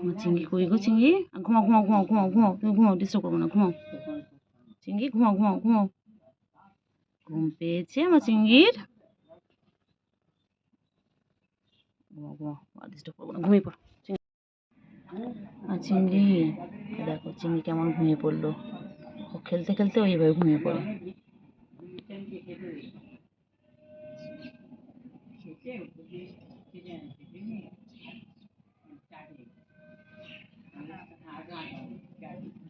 আমার চিংড়ি কই গো চিংড়ি? ঘুমাও ঘুমাও ঘুমাও ঘুমাও ঘুমাও, তুমি ঘুমাও, ডিস্টার্ব করবো না, ঘুমাও চিংড়ি, ঘুমাও ঘুমাও ঘুমাও। ঘুম পেয়েছে আমার চিংড়ির? ঘুমাও ঘুমাও, আর ডিস্টার্ব করবো না, ঘুমিয়ে পড়ো। আর চিংড়ি দেখো, চিংড়ি কেমন ঘুমিয়ে পড়লো। ও খেলতে খেলতে ওইভাবে ঘুমিয়ে পড়ে।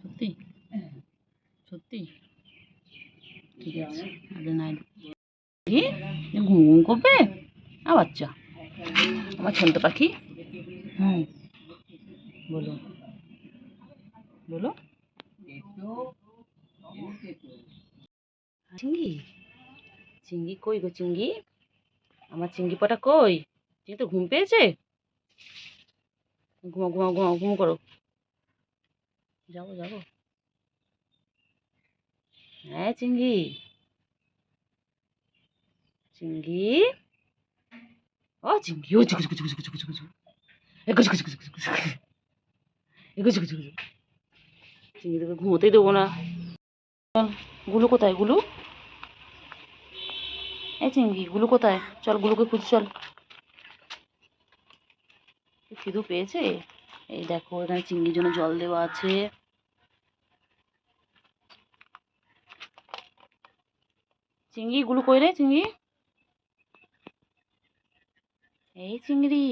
সত্যি সত্যি ঠিক আছে, আরে নাই ঘুম ঘুম করবে বাচ্চা, আমার ছোট পাখি। বলো বলো। চিংড়ি, চিংড়ি কই গো চিংড়ি? আমার চিংড়ি পাটা কই? চিংড়ি তো ঘুম পেয়েছে। ঘুমাও ঘুমাও ঘুমাও, ঘুম করো। যাবো যাবো। হ্যাঁ চিংড়ি, চিংড়ি, ও চিংড়ি, ও চিকু চিকু চিকু চিকু চিকু চিকু চিকু, এগো চিকু চিকু চিকু চিকু চিকু, এগো চিকু চিকু চিকু। চিংড়ি তোকে ঘুমোতেই দেবো না। গুলু কোথায় গুলু? এই চিংড়ি, গুলু কোথায়? চল গুলুকে খুঁজ, চল। খিদু পেয়েছে। এই দেখো, এখানে চিংড়ির জন্য জল দেওয়া আছে। চিংড়ি, গুলু কই রে চিংড়ি? এই চিংড়ি,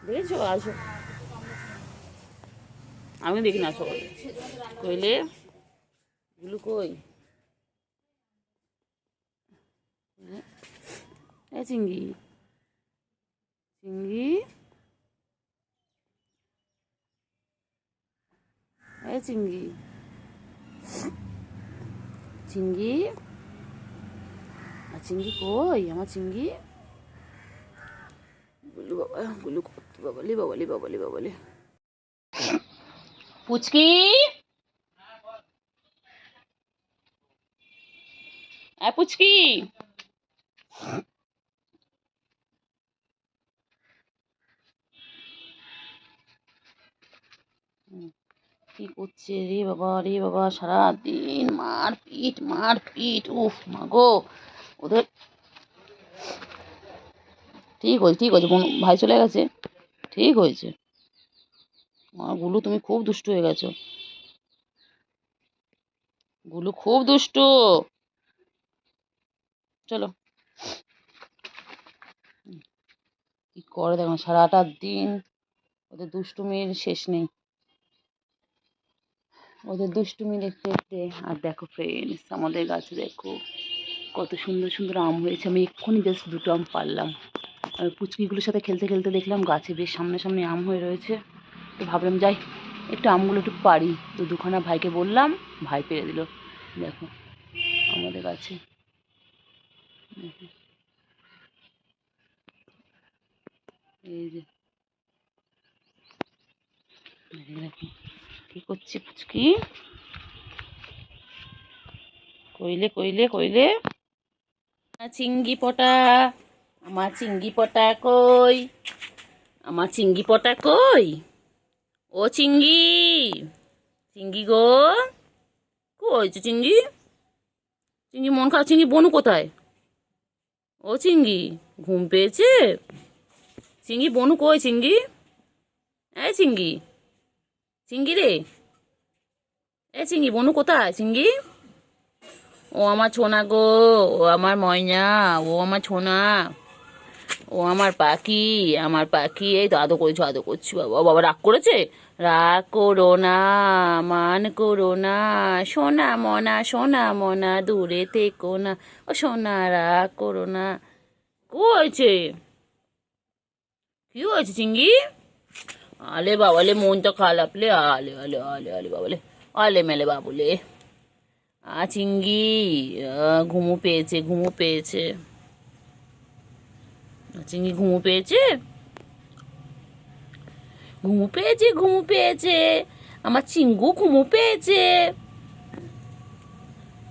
দেখেছো? আসো, আমি দেখি না সকালে। কইলে গুলু কই? এই চিংড়ি, চিংড়ি, এই চিংড়ি, চিংড়ি, আর চিংড়ি কই আমার চিংড়ি? গুলু বাবা, গুলু বাবালি বাবালি বাবালি বাবালি। পুচকি, পুচকি, কি করছে রে বাবা, রে বাবা, সারাদিন মারপিট মারপিট, উফ মাগো। ওদের ঠিক হয়েছে, ঠিক হয়েছে, ভাই চলে গেছে, ঠিক হয়েছে। গুলু তুমি খুব দুষ্টু হয়ে গেছো, গুলু খুব দুষ্টু। চলো, কি করে দেখো, সারাটা দিন ওদের দুষ্টুমির শেষ নেই, ওদের দুষ্টুমি দেখতে দেখতে। আর দেখো ফ্রেন্ডস, আমাদের গাছে দেখো কত সুন্দর সুন্দর আম হয়েছে। আমি এক্ষুনি জাস্ট দুটো আম পারলাম। আমি পুচকিগুলোর সাথে খেলতে খেলতে দেখলাম গাছে বেশ সামনে সামনে আম হয়ে রয়েছে। তো ভাবলাম যাই একটু আমগুলো একটু পারি। তো দুখানা ভাইকে বললাম, ভাই পেরে দিল। দেখো আমাদের গাছে, এই যে দেখো কি করছে পুচকি। কইলে কইলে কইলে, চিংড়ি পটা, আমার চিংড়ি পটা কই? আমার চিংড়ি পটা কই? ও চিংড়ি, চিংড়ি গো, কই চিংড়ি? চিংড়ি মন খারাপ, চিংড়ি বনু কোথায়? ও চিংড়ি, ঘুম পেয়েছে? চিংড়ি বনু কই চিংড়ি? এই চিংড়ি, চিংড়ি রে, এই চিংড়ি বনু কোথায় চিংড়ি? ও আমার ছোনা গো, ও আমার ময়না, ও আমার ছোনা, ও আমার পাখি, আমার পাখি। এই তো আদর করছো, আদর করছি। বাবা, বাবা রাগ করেছে? রাগ করো না, মান করো না, সোনা মনা, সোনা মনা, দূরে থেকো না, ও সোনা রাগ করো না। কি হয়েছে? কি হয়েছে চিংড়ি? আলে বাবালে, মনটা খারাপ লে, আলে আলে আলে আলে বাবালে, আলে মেলে বাবুলে। চিংড়ি ঘুমু পেয়েছে, ঘুমু পেয়েছে, চিংড়ি ঘুমু পেয়েছে, ঘুমু পেয়েছে, ঘুমু পেয়েছে, আমার চিঙ্গু ঘুমু পেয়েছে,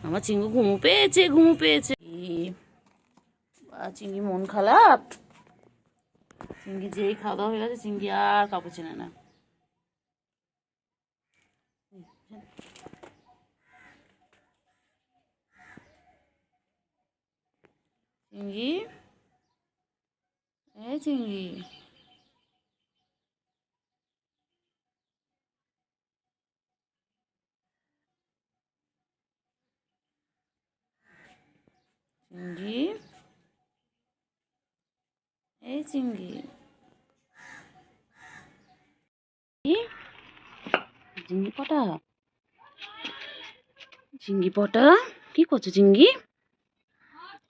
আমার চিঙ্গু ঘুমু পেয়েছে, ঘুমু পেয়েছে। চিংড়ি মন খারাপ। চিংড়ি যেই খাওয়া দাওয়া হয়ে গেছে, চিংড়ি আর কাউকে চেনে না। চিংড়ি, এই চিংড়ি, চিংড়ি, এই চিংড়ি, চিংড়ি পটা, চিংড়ি পটা, কি করছো চিংড়ি?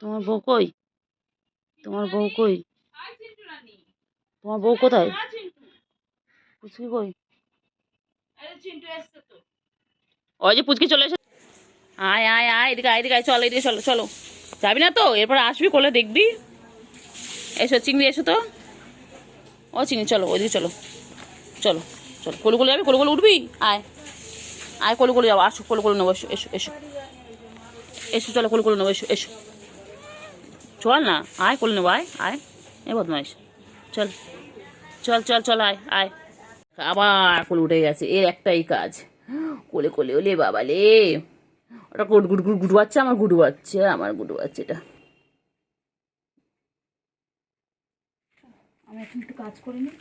তোমার বউ কই? তোমার বউ কই? তোমার বউ কোথায়? পুচকি কই? ওই যে পুচকি চলে এসে, আয় আয় আয়, এদিকে আয়, এদিকে আয়, চল এদিকে, চলো চলো। যাবি না তো? এরপর আসবি, কোলে দেখবি। এসো চিংড়ি, এসো তো। ও চিংড়ি, চলো ওইদিকে, চলো চলো চলো। কোলে কোলে যাবি? কোলে কোলে উঠবি? আয় আয়, কোলে কোলে যাবো, আসো কোলে কোলে নেবো, এসো এসো এসো এসো, চলো কোলে কোলে নেবো, এসো এসো, চল না, আয় কোলে নেবো, আয় আয়, এ বদমাইশ, চল চল চল চল, আয় আয়। আবার কোলে উঠে গেছে, এর একটাই কাজ, কোলে কোলে। ওলে বাবা লে, ওটা গুড গুড গুড গুড বাচ্চা, আমার গুডু বাচ্চা, আমার গুডু বাচ্চা এটা। আমি এখন একটু কাজ করে নিই,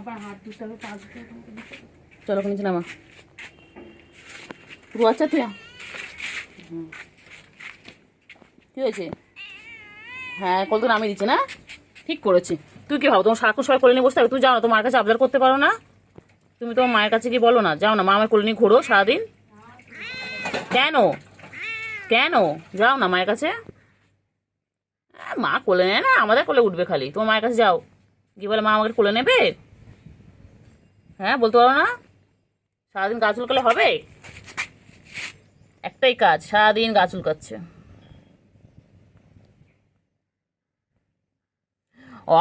আবার হাত ধুতে হবে, পা ধুতে হবে। চলো নিচে নামা, গুডু বাচ্চা তুই। কি হয়েছে? হ্যাঁ, কল তো নামিয়ে দিচ্ছে না, ঠিক করেছি। তুই কি ভাবো তোমার সারাক্ষণ সবাই কোলে নিয়ে বসতে হবে? তুই যাও না, তোমার কাছে আবদার করতে পারো না? তুমি তোমার মায়ের কাছে গিয়ে বলো না, যাও না, মা আমার কোলে নিয়ে ঘোরো সারাদিন। কেন কেন যাও না মায়ের কাছে? মা কোলে নেয় না, আমাদের কোলে উঠবে খালি। তোমার মায়ের কাছে যাও, গিয়ে বলে মা আমাকে কোলে নেবে। হ্যাঁ, বলতে পারো না? সারাদিন গা চুলকালে হবে? একটাই কাজ, সারাদিন গা চুলকাচ্ছে।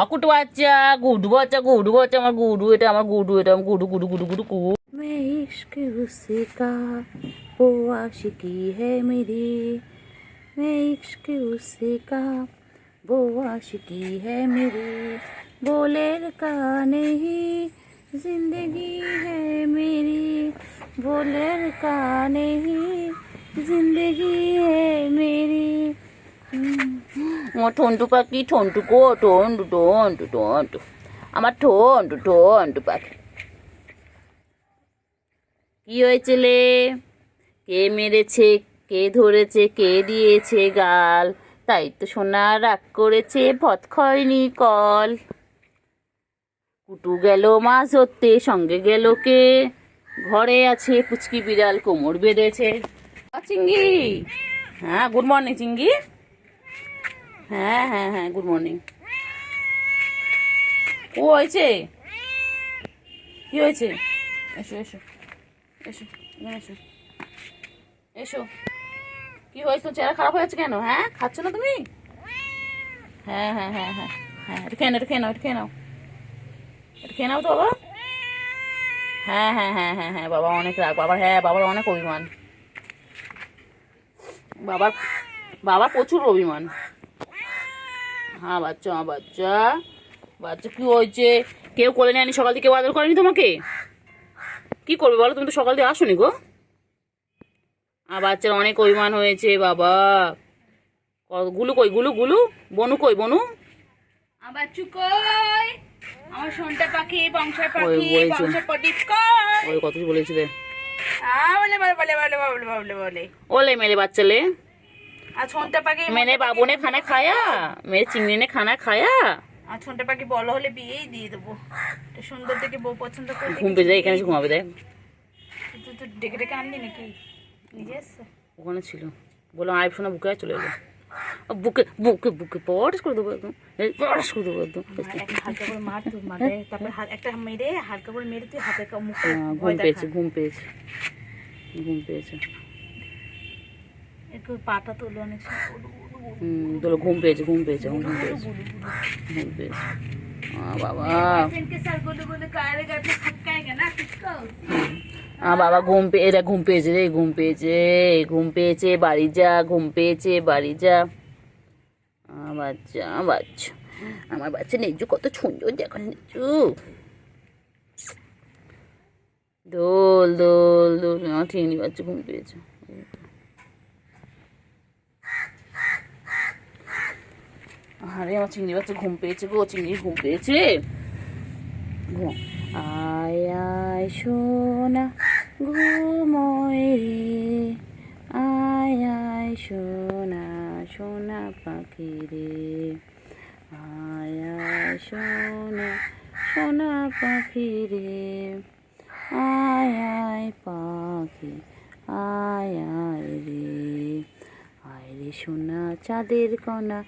অকুটু বাচ্চা, গুডু বাচ্চা, গুডু বাচ্চা, আমার গুডু এটা, আমার গুডু এটা, আমার গুডু গুডু গুডু গুডু গুডু। मैं इश्क उससे का वो आशिकी है मेरी, मैं इश्क उससे का वो आशिकी है मेरी, बोलेर का नहीं जिंदगी है मेरी, बोलेर का नहीं जिंदगी है मेरी। আমার ঠন্টু পাখি, ঠন্টু গো, ঠন্টু ঠন্টু ঠন্টু, আমার ঠন্টু ঠন্টু পাখি। কি হয়েছে লে? কে মেরেছে, কে ধরেছে, কে দিয়েছে গাল? তাই তো সোনা রাগ করেছে, ভৎ খয়নি কল। কুটু গেল মাছ ধরতে, সঙ্গে গেল কে? ঘরে আছে পুচকি বিড়াল, কোমর বেঁধেছে। চিঙ্গি, হ্যাঁ গুড মর্নিং চিঙ্গি। হ্যাঁ হ্যাঁ হ্যাঁ, গুড মর্নিং। ও হয়েছে, কি হয়েছে? এসো এসো এসো, এখানে এসো এসো। কি হয়েছে? তোর চেহারা খারাপ হয়ে যাচ্ছে কেন? হ্যাঁ, খাচ্ছ না তুমি? হ্যাঁ হ্যাঁ হ্যাঁ হ্যাঁ হ্যাঁ, এটা খেয়ে নাও, এটা খেয়ে নাও, এটা খেয়ে নাও, এটা খেয়ে নাও তো বাবা। হ্যাঁ হ্যাঁ হ্যাঁ হ্যাঁ হ্যাঁ, বাবা অনেক রাগ, বাবার, হ্যাঁ বাবার অনেক অভিমান, বাবার, বাবার প্রচুর অভিমান। হ্যাঁ বাচ্চা, আমার বাচ্চা, বাচ্চা কি হয়েছে? কেউ কোলে নেয়নি সকাল থেকে, কেউ আদর করেনি তোমাকে? কি করবে বলো, তুমি তো সকাল দিয়ে আসোনি গো। আর বাচ্চার অনেক অভিমান হয়েছে বাবা। গুলু কই, গুলু গুলু, বনু কই, বনু আমার চুকই, আমার সোনটা পাখি, বংশের পাখি, বংশের প্রদীপ কই? ওই কত কিছু বলেছিল। বলে বলে বলে বলে বলে বলে বলে ওলে মেরে বাচ্চা ले, আর সোনটা পাখি, मैंने बाबू ने खाना खाया, मेरे चिंगड़ी ने खाना खाया। আর সোনটা পাখি বলো হলে বিয়েই দিয়ে দেবো। তো সুন্দর দেখে বউ পছন্দ করে ঘুম পেয়ে যায়, এখানে এসে ঘুমাবে দেখ। তুই তো ডেকে ডেকে আনলি নাকি? নিজে এসছে ওখানে ছিল, বললাম আয় শোনা, বুকে চলে এলো। বুকে বুকে বুকে পড়স করে দেবো একদম, পড়স করে দেবো একদম। একটা হালকা করে মার, তুই মারে, তারপরে একটা মেরে, হালকা করে মেরে তুই হাতে মুখে ঘুম পেয়েছে, ঘুম পেয়েছে, ঘুম পেয়েছে। একটু পাটা তোলো অনেক। তোলো, ঘুম পেয়েছে, ঘুম পেয়েছে, ঘুম পেয়েছে, ঘুম পেয়েছে। বাবা, বাবা ঘুম পেয়ে, এরা ঘুম পেয়েছে রে, ঘুম পেয়েছে, ঘুম পেয়েছে, বাড়ি যা, ঘুম পেয়েছে, বাড়ি যা। আমার বাচ্চা বাচ্চা আমার বাচ্চা নেজু কত সুন্দর দেখো নেজু। দোল দোল দোল আমার চিংড়ি বাচ্চা ঘুম পেয়েছে। আরে আমার চিংড়ি বাচ্চা ঘুম পেয়েছে গো, চিংড়ি ঘুম পেয়েছে। আয় আয় সোনা ঘুমোয় রে, আয় আয় সোনা সোনা পাখি রে, আয় আয় সোনা সোনা পাখি রে, আয় আয় পাখি আয় আয় রে, আয় রে সোনা চাঁদের কণা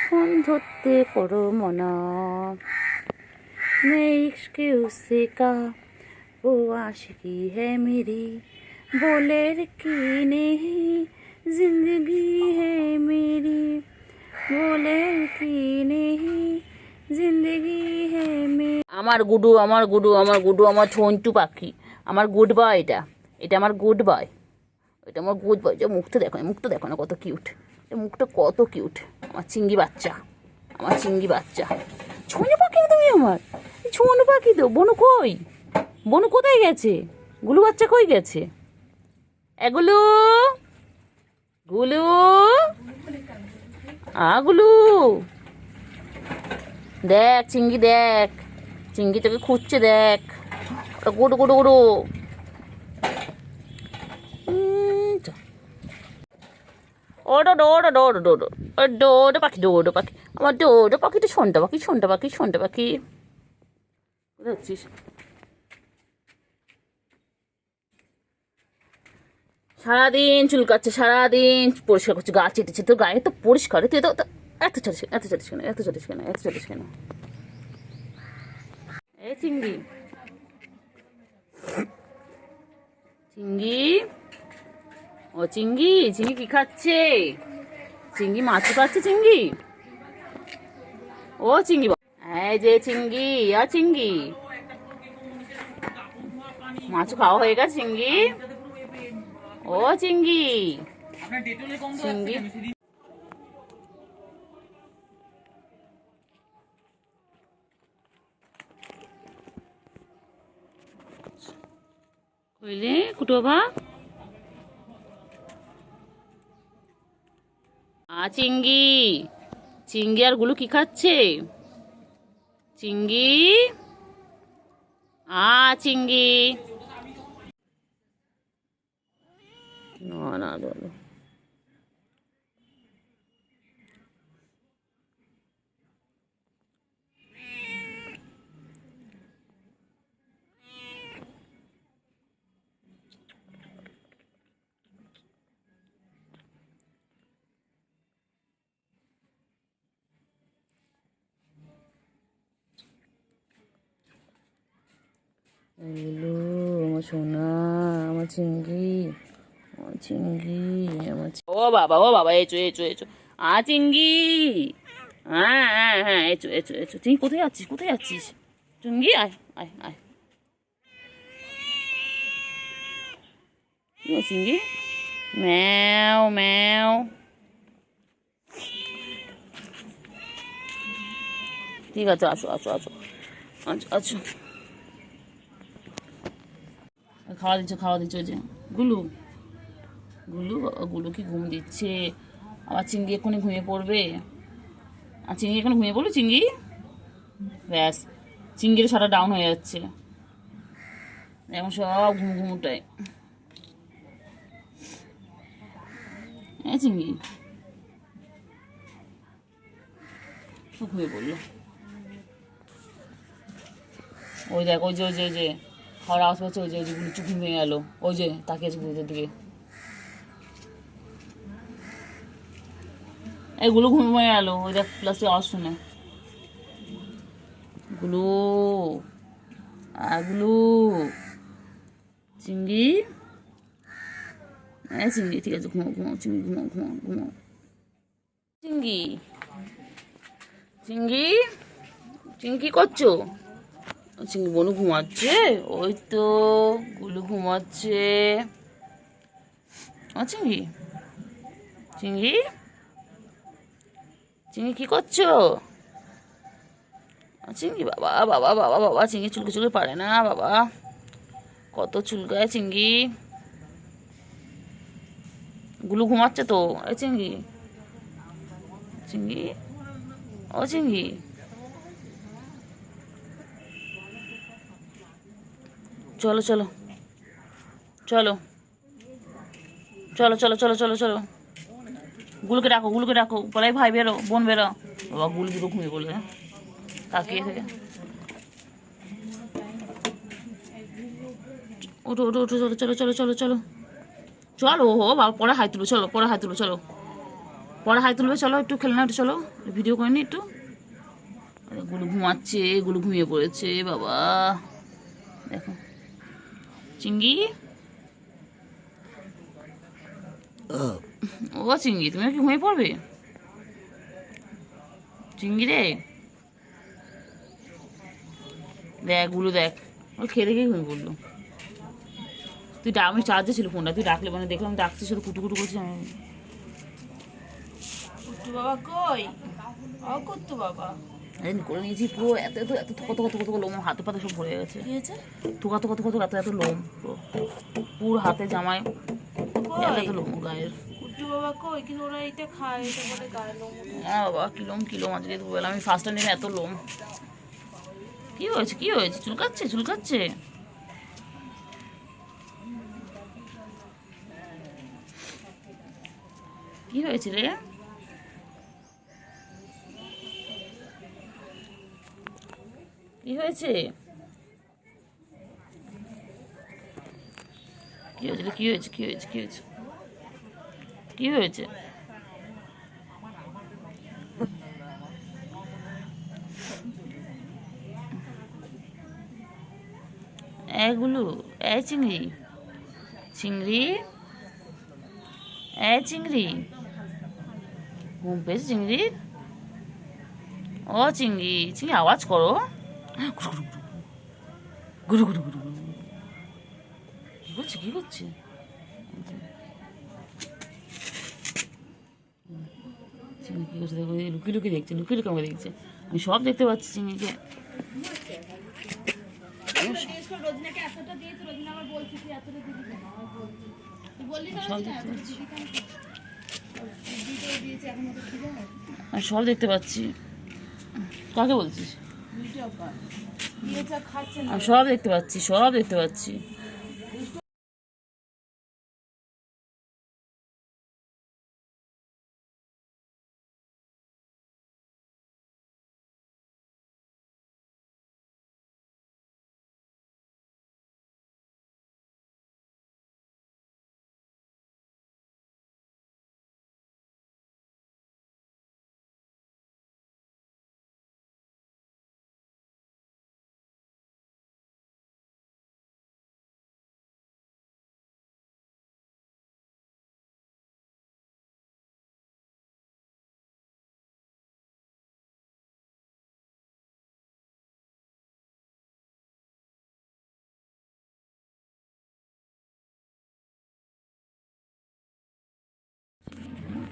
ফোন ধরতে করো মনা, मैं इश्क उससे का वो आशिकी है मेरी, बोले की नहीं जिंदगी है मेरी, बोले की नहीं जिंदगी है मेरी। আমার গুডু আমার গুডু আমার গুডু আমার ঝন্টু পাখি, আমার গুড বয় এটা, এটা আমার গুড বয়, এটা আমার গুড বয়। যে মুখটা দেখো, মুখটা দেখো না কত কিউট, মুখটা কত কিউট। আমার চিংড়ি বাচ্চা, আমার চিংড়ি বাচ্চা। ছোনো পাখি তুমি আমার, ছোনো পাখি তো। বনু কই, বনু কোথায় গেছে? গুলু বাচ্চা কই গেছে? এগুলো গুলু গুলু দেখ চিংড়ি, দেখ চিংড়ি তোকে খুঁজছে, দেখ গুডু গুডু গুডু। ওডো ডোডো ডোডো ডোডো ডোডো পাখি, ডোডো পাখি আমার ডোডো পাখিটা, শোনটা পাখি শোনটা পাখি শোনটা পাখি। কোথায় হচ্ছিস? সারাদিন চুলকাচ্ছে, সারাদিন পরিষ্কার করছে, গা চেটেছে, তোর গায়ে তো পরিষ্কার, তুই তো এত চাটিস, এত চাটিস কেন, এত চাটিস কেন, এত চাটিস কেন? এই চিংড়ি, চিংড়ি ও চিংড়ি, চিংড়ি কি খাচ্ছে? চিংড়ি মাছও খাচ্ছে চিংড়ি। ও চিংড়ি, এই যে চিংড়ি, আর চিংড়ি মাছ খাওয়া হয়ে গেছে চিংড়ি। ও চিংড়ি, চিংড়ি কইলে কুটোবা। চিংড়ি, চিংড়ি আর গুলো কি খাচ্ছে? চিংড়ি চিংড়ি না না বলো। এগুলো আমার সোনা, আমার চিংড়ি, আমার চিংড়ি, আমার ও বাবা, ও বাবা, এচো এচো এচো। চিংড়ি, হ্যাঁ হ্যাঁ হ্যাঁ, এচো এচো এচো। তুই কোথায় আছিস, কোথায় আছিস চিংড়ি? আয় আয় আয়। চিংড়ি ম্যাও ম্যাও। ঠিক আছে, আসো আসো আসো আচ্ছা আচ্ছা। খাওয়া দিচ্ছে, খাওয়া দিচ্ছে। ওই যে গুলু, গুলু বাবা, গুলু কি ঘুম দিচ্ছে? আবার চিংড়ি এক্ষুনি ঘুমিয়ে পড়বে। আর চিংড়ি এখন ঘুমিয়ে পড়লো চিংড়ি, ব্যাস চিংড়ির সারা ডাউন হয়ে যাচ্ছে এখন, সব ঘুম ঘুমুটায়। হ্যাঁ চিংড়ি ঘুমিয়ে পড়লো। ওই দেখ, ওই যে ওই যে ওই যে খাওয়ার আওয়াজ পাচ্ছে, ওই যে ওই যে গুলো চুপ ঘুমিয়ে গেল, ওই যে তাকিয়েছে গুলোদের দিকে। এগুলো ঘুমিয়ে গেল, ওই দেখ প্লাস্টিক আওয়াজ শুনে। গুলো গুলো চিংড়ি, হ্যাঁ চিংড়ি ঠিক আছে, ঘুমাও ঘুমাও চিংড়ি, ঘুমাও ঘুমাও ঘুমাও চিংড়ি। চিংড়ি, চিংড়ি কি করছো? চিংড়ি বনু ঘুমাচ্ছে, ওই তো গুলু ঘুমাচ্ছে। চিংড়ি, চিংড়ি চিংড়ি কি করছো? চিংড়ি বাবা বাবা বাবা বাবা, চিংড়ি চুলকে চুলকে পারে না বাবা, কত চুলকায় চিংড়ি। গুলু ঘুমাচ্ছে তো। এই চিংড়ি, চিংড়ি, ও চিংড়ি, চলো চলো চলো চলো চলো চলো চলো চলো, গুলুকে ডাকো, গুলুকে ডাকো, বলাই ভাই বেরো, বোন বেরো। বাবা গুলু দুটো ঘুমিয়ে পড়লে, তাকিয়ে থেকে। ওঠো ওঠো ওঠো, চলো চলো চলো চলো চলো চলো। ও বাবা পরে হাই তুলো, চলো পরে হাই তুলো, চলো পরে হাই তুলবে, চলো একটু খেলে না, একটু চলো ভিডিও করে নি একটু। আরে গুলু ঘুমাচ্ছে, গুলু ঘুমিয়ে পড়েছে বাবা, দেখো চিংড়ি। ও চিংড়ি, তুমি কি ঘুমিয়ে পড়বে? চিংড়ি রে, দেখ গুলো দেখ, ও খেয়ে দেখেই ঘুমিয়ে পড়লো। তুই আমি চার্জে ছিল ফোনটা, তুই ডাকলে মানে দেখলাম ডাকছিস, শুধু কুটু কুটু করছিস। আমি কুট্টু বাবা কই? ও কুট্টু বাবা করে নিয়েছি পুরো, এত এত এত কত কত কত লোম, হাতে পাতে সব ভরে গেছে। কি হয়েছে? থোকা তো কত কত এত এত লোম, পুরো হাতে জামায় এত এত লোম গায়ের। কুট্টু বাবা কই? কিন্তু ওরা এটা খায়, এটা বলে গায়ে লোম ওঠে। হ্যাঁ বাবা কিলোম কিলোম, আজকে দুবেলা আমি ফার্স্ট টাইম এত লোম। কি হয়েছে কি হয়েছে? চুলকাচ্ছে চুলকাচ্ছে। কি হয়েছে রে? কি হয়েছে? কি হয়েছে রে? কি হয়েছে কি হয়েছে কি হয়েছে কি হয়েছে? এগুলো, এ চিংড়ি, চিংড়ি, এ চিংড়ি, ঘুম পেয়েছে চিংড়ি? ও চিংড়ি, চিংড়ি আওয়াজ করো, গুরু গুরু গুরু গুরু। কি করছে কি করছে? চিংড়ি কি করছে দেখো, লুকিয়ে লুকিয়ে দেখছে, লুকিয়ে লুকিয়ে আমাকে দেখছে। আমি সব দেখতে পাচ্ছি চিংড়িকে। সব দেখতে পাচ্ছি, আমি সব দেখতে পাচ্ছি। কাকে বলছিস? আমি সব দেখতে পাচ্ছি, সব দেখতে পাচ্ছি।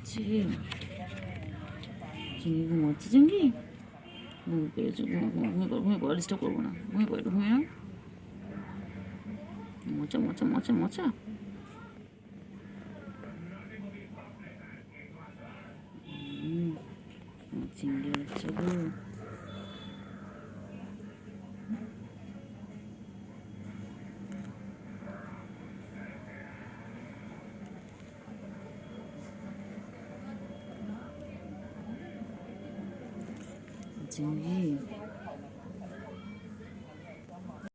চিংড়ি, চিংড়ি ঘুমাচ্ছে চিংড়ি, ঘুমিয়ে পেয়েছে, ঘুমিয়ে পড়ো ঘুমিয়ে পড়ো, ডিস্টার্ব করবো না, ঘুমিয়ে পড়ো একটু ঘুমিয়ে নাও। মোচা মোচা মোচা মোচা। চিংড়ি হচ্ছে গো। চিংড়ি